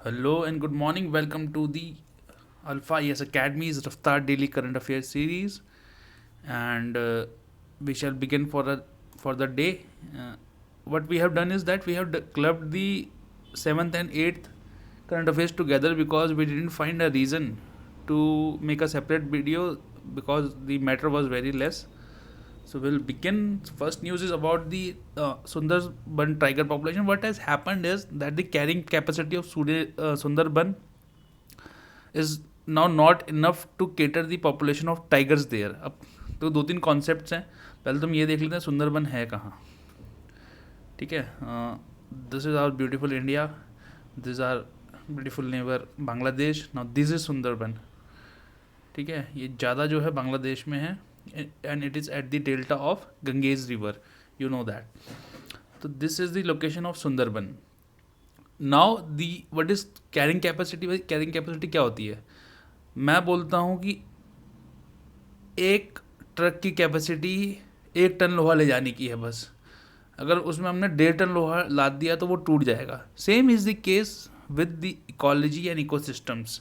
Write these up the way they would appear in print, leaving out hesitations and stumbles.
Hello and good morning. Welcome to the Alpha ES Academy's Raftar Daily Current Affairs series, and we shall begin for the day. What we have done is that we have clubbed the seventh and eighth current affairs together because we didn't find a reason to make a separate video because the matter was very less. So we'll begin. First news is about the Sundarban tiger population. What has happened is that the carrying capacity of Sundarban is now not enough to cater the population of tigers there. अब तो दो तीन concepts हैं. पहले तुम ये देख लेते हैं सुंदरबन है कहाँ. ठीक है. This is our beautiful India. This are beautiful neighbour Bangladesh. Now this is Sundarban. ठीक है. ये ज़्यादा जो है बांग्लादेश में है and it is at the delta of Ganges river, you know that. So this is the location of Sundarban. Now the what is carrying capacity क्या होती है. मैं बोलता हूँ कि एक ट्रक की कैपेसिटी 1 टन लोहा ले जाने की है बस. अगर उसमें हमने 1.5 टन लोहा लाद दिया तो वो टूट जाएगा. Same is the case with the ecology and ecosystems,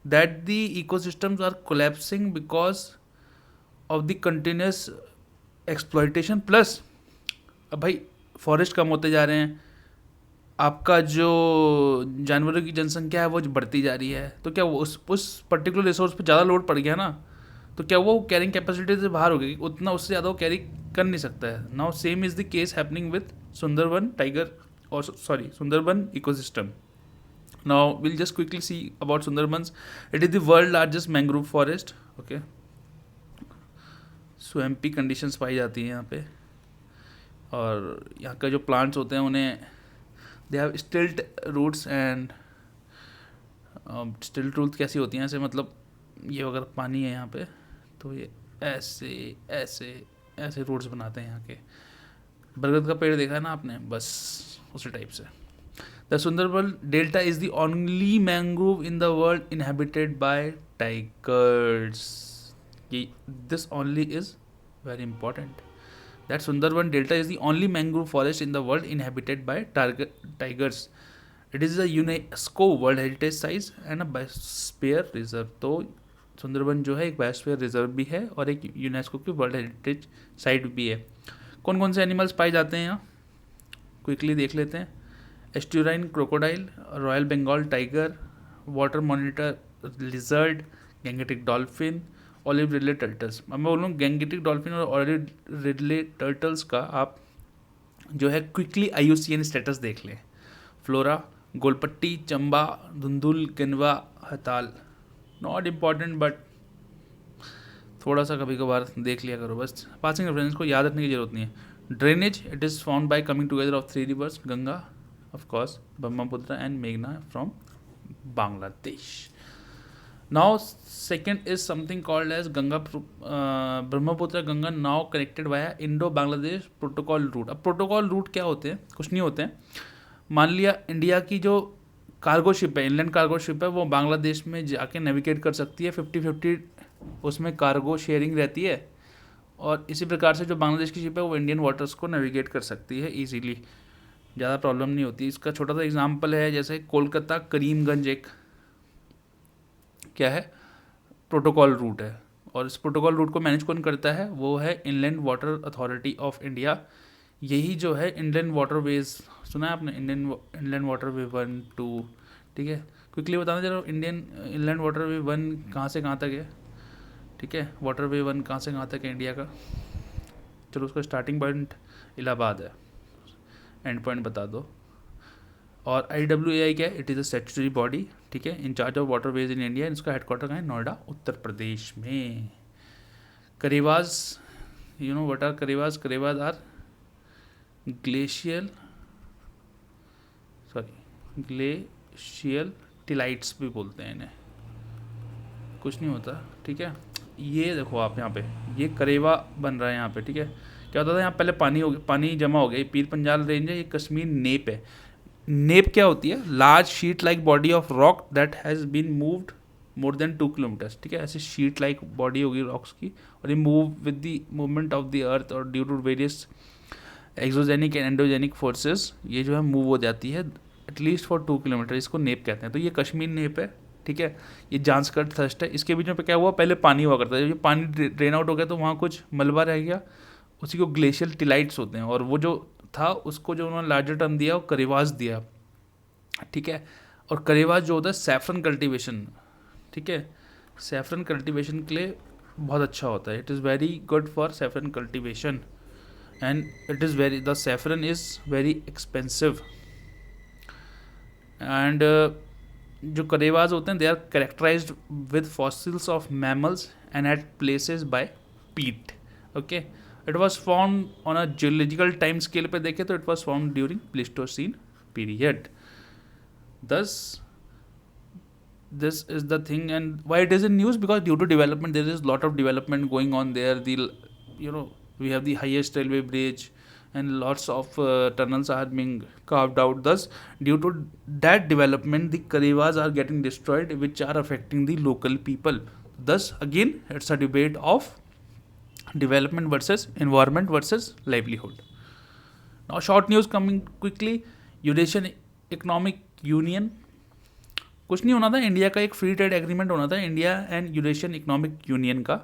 that the ecosystems are collapsing because of the continuous exploitation. Plus अब भाई फॉरेस्ट कम होते जा रहे हैं, आपका जो जानवरों की जनसंख्या है वो बढ़ती जा रही है, तो क्या वो उस पर्टिकुलर रिसोर्स पे ज़्यादा लोड पड़ गया ना, तो क्या वो कैरिंग कैपेसिटी से बाहर हो गई, उतना उससे ज़्यादा वो कैरी कर नहीं सकता है. Now same is the case happening with Sundarban tiger और Sundarban ecosystem. Now will just quickly see about Sundarbans. It is the world largest mangrove forest. Okay. Swampy conditions पाई जाती हैं यहाँ पे, और यहाँ का जो प्लांट्स होते हैं उन्हें they have stilt roots. And stilt roots कैसी होती हैं, ऐसे मतलब ये अगर पानी है यहाँ पे तो ये ऐसे ऐसे ऐसे रूट्स बनाते हैं यहाँ के. बरगद का पेड़ देखा है ना आपने, बस उसी टाइप से. The Sundarban delta is the only mangrove in the world inhabited bye tigers. This only is very important, that Sundarban Delta is the only mangrove forest in the world inhabited by tigers. It is a UNESCO World Heritage Site and a Biosphere Reserve. तो सुंदरबन जो है एक biosphere reserve भी है और एक UNESCO की world heritage site भी है. कौन कौन से एनिमल्स पाए जाते हैं यहाँ, क्विकली देख लेते हैं. Estuarine crocodile, royal Bengal tiger, water monitor lizard, gangetic dolphin, olive ridley turtles. अब मैं बोलूँ गैंगेटिक डॉल्फिन और ऑलिव रिडले टर्टल्स का आप जो है क्विकली IUCN स्टेटस देख लें. फ्लोरा, गोलपट्टी, चंबा, धुंधुल, किनवा, हताल. नॉट इम्पॉर्टेंट बट थोड़ा सा कभी कभार देख लिया करो बस. पासिंग रेफरेंस को याद रखने की जरूरत नहीं है. Drainage, it is found by coming together of 3 rivers, Ganga of course, Brahmaputra and मेघना from Bangladesh. Now second is something called as Brahmaputra Ganga, now connected via Indo-Bangladesh protocol route. अब प्रोटोकॉल रूट क्या होते हैं, कुछ नहीं होते हैं. मान लिया इंडिया की जो कार्गो शिप है, इनलैंड कार्गो शिप है, वो बांग्लादेश में जाके नेविगेट कर सकती है. 50-50 उसमें कार्गो शेयरिंग रहती है, और इसी प्रकार से जो बांग्लादेश की शिप है वो इंडियन वाटर्स को नेविगेट कर सकती है ईजीली, ज़्यादा प्रॉब्लम नहीं होती. इसका छोटा सा एग्जाम्पल है, जैसे कोलकाता करीमगंज एक क्या है, प्रोटोकॉल रूट है, और इस प्रोटोकॉल रूट को मैनेज कौन करता है, वो है inland water authority of India. यही जो है इंडियन वाटर वेज, सुना है आपने, इंडियन वाटर वे 1-2. ठीक है, क्विकली बताना जरा, इंडियन इनलैंड वाटर वे 1 कहाँ से कहाँ तक है. ठीक है, वाटर वे 1 कहाँ से कहाँ तक है इंडिया का. चलो उसका स्टार्टिंग पॉइंट इलाहाबाद है, एंड पॉइंट बता दो. और IWAI क्या है, it is a statutory body. ठीक है, in charge of waterways in India. इसका हेडक्वार्टर कहाँ है, नोएडा उत्तर प्रदेश में. Karewas, you know what are karewas. Karewas are glacial tillites भी बोलते हैं इन्हें, कुछ नहीं होता. ठीक है, ये देखो आप यहाँ पे, ये करेवा बन रहा है यहाँ पे. ठीक है, क्या होता था यहाँ पहले पानी जमा हो गया. पीर पंजाल रेंज है, ये कश्मीर नेप है. नेप क्या होती है, large sheet like body of rock that has been moved more than 2 kilometres. ठीक है, ऐसे शीट लाइक बॉडी होगी रॉक्स की, और ये move with the movement of the earth और due to various exogenic and endogenic forces ये जो है मूव हो जाती है. एटलीस्ट फॉर 2 किलोमीटर, इसको नेप कहते हैं। तो ये कश्मीर नेप है, ठीक है। ये जांस्कर थ्रस्ट है, इसके बीच में पे क्या हुआ, पहले पानी हुआ करता है, जब ये पानी ड्रेन आउट हो गया तो वहाँ कुछ मलबा रह गया, उसी को ग्लेशियल टिलाइट्स होते हैं, और वो जो था उसको जो उन्होंने लार्जर टर्म दिया वो करेवास दिया, ठीक है। और करेवास जो होता है सैफरन कल्टीवेशन, ठीक है, सैफरन कल्टीवेशन के लिए बहुत अच्छा होता है, it is very good for saffron cultivation, and it is very, the saffron is very expensive. And जो करेवास होते हैं they are characterised with fossils of mammals and at places by peat, okay. It was found on a geological time scale पे देखें तो it was found during Pleistocene period. Thus, this is the thing, and why it is in news, because due to development there is lot of development going on there. We have the highest railway bridge, and lots of tunnels are being carved out. Thus, due to that development, the Karevas are getting destroyed, which are affecting the local people. Thus, again, it's a debate of development versus environment versus livelihood. Now, short news coming quickly. Eurasian Economic union, कुछ नहीं होना था, India का एक free trade agreement होना था, India and Eurasian Economic Union का।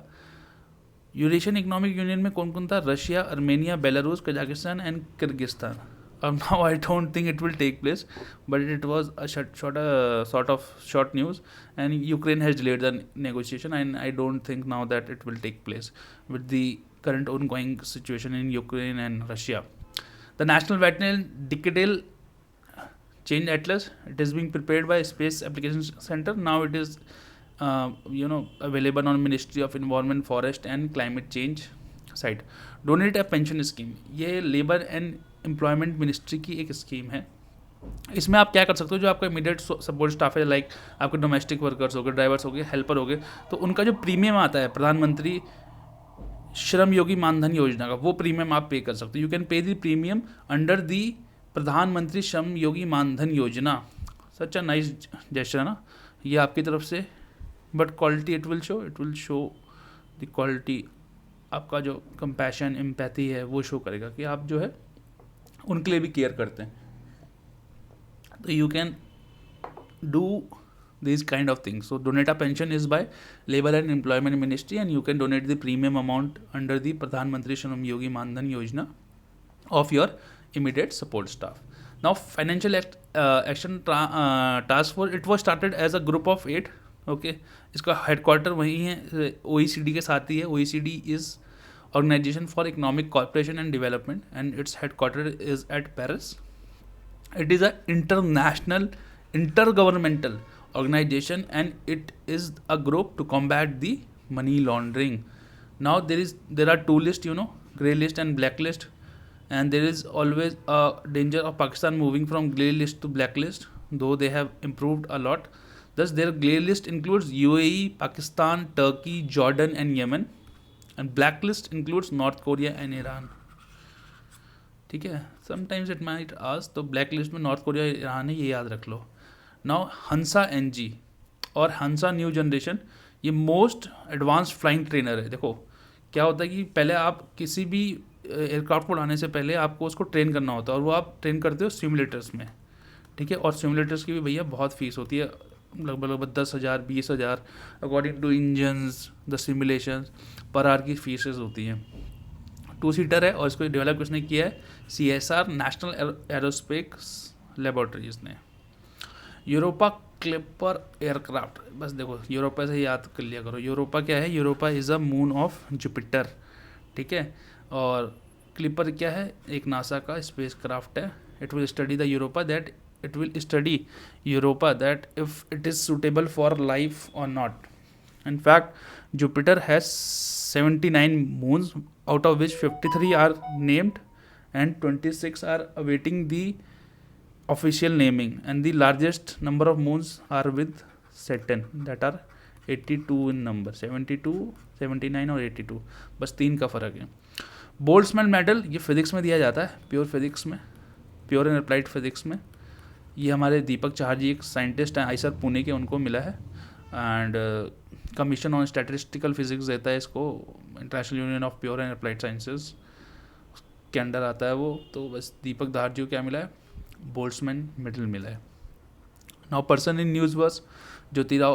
Eurasian Economic Union में कौन कौन था, Russia, Armenia, Belarus, Kazakhstan and Kyrgyzstan. अब now I don't think it will take place, but it was a sort of short news, and Ukraine has delayed the negotiation, and I don't think now that it will take place with the current ongoing situation in Ukraine and Russia. The National Veterinary Decadal Change Atlas, it is being prepared by Space Applications Center. Now it is available on Ministry of Environment, Forest and Climate Change site. Donate a Pension Scheme, ये labour and employment ministry की एक scheme है। इसमें आप क्या कर सकते हो, जो आपका इमीडिएट सपोर्ट स्टाफ है, लाइक आपके डोमेस्टिक वर्कर्स हो गए, ड्राइवर्स हो गए, हेल्पर हो गए, तो उनका जो प्रीमियम आता है प्रधानमंत्री श्रम योगी मानधन योजना का, वो प्रीमियम आप पे कर सकते हो। You can pay the premium under the प्रधानमंत्री श्रम योगी मानधन योजना। सच अ नाइस जेस्चर ना ये आपकी तरफ से, but quality it will show the quality, आपका जो कंपैशन एम्पैथी है वो शो करेगा कि आप जो है उनके लिए भी केयर करते हैं। तो you can do this kind of things. So donate a pension is by labour and employment ministry, and you can donate the premium amount under the प्रधानमंत्री श्रम योगी मानधन योजना of your immediate support staff. Now, financial action task force, it was started as a group of 8. Okay, इसका headquarter वहीं है, OECD के साथ ही है। OECD is Organization for Economic Cooperation and Development, and its headquarter is at Paris. It is an international, intergovernmental organization, and it is a group to combat the money laundering. Now there are two lists, grey list and black list. And there is always a danger of Pakistan moving from grey list to black list, though they have improved a lot. Thus, their grey list includes UAE, Pakistan, Turkey, Jordan, and Yemen, and black list includes North Korea and Iran. ठीक है, sometimes it might ask, तो black list में north Korea, Iran है, ये याद रख लो। Now, हंसा NG और हंसा new generation, ये मोस्ट एडवांस्ड फ्लाइंग ट्रेनर है। देखो क्या होता है कि पहले आप किसी भी एयरक्राफ्ट को उड़ाने से पहले आपको उसको ट्रेन करना होता है, और वो आप ट्रेन करते हो सिमुलेटर्स में, ठीक है। और सिमुलेटर्स की भी भैया बहुत फीस होती है, लगभग 10,000 20,000 according to engines, the simulations per hour की फीसेस होती हैं। 2 सीटर है, और इसको डेवलप किसने किया है, CSR नेशनल एरोस्पेस लेबोरेटरीज ने। यूरोपा क्लिपर एयरक्राफ्ट, बस देखो यूरोपा से याद कर लिया करो। यूरोपा क्या है, Europa is a moon of Jupiter, ठीक है। और क्लिपर क्या है, एक नासा का स्पेस क्राफ्ट है। It will study the Europa that if it is suitable for life और not. In fact Jupiter has 79 moons, out of which 53 are named and 26 are awaiting the official naming, and the largest number of moons are with Saturn that are 82 in number, 72, 79 और 82, बस 3 का फ़र्क है। Boltzmann medal ये physics में दिया जाता है, प्योर फिज़िक्स में, प्योर एंड अप्लाइड फिज़िक्स में। ये हमारे दीपक चाहर जी एक साइंटिस्ट हैं आईसर पुणे के, उनको मिला है। And commission on statistical physics देता है इसको, international union of pure and applied sciences के अंडर आता है वो। तो बस दीपक धार जी को क्या मिला है, बोल्ट्समैन मेडल मिला है। Now person in news was Jyotirao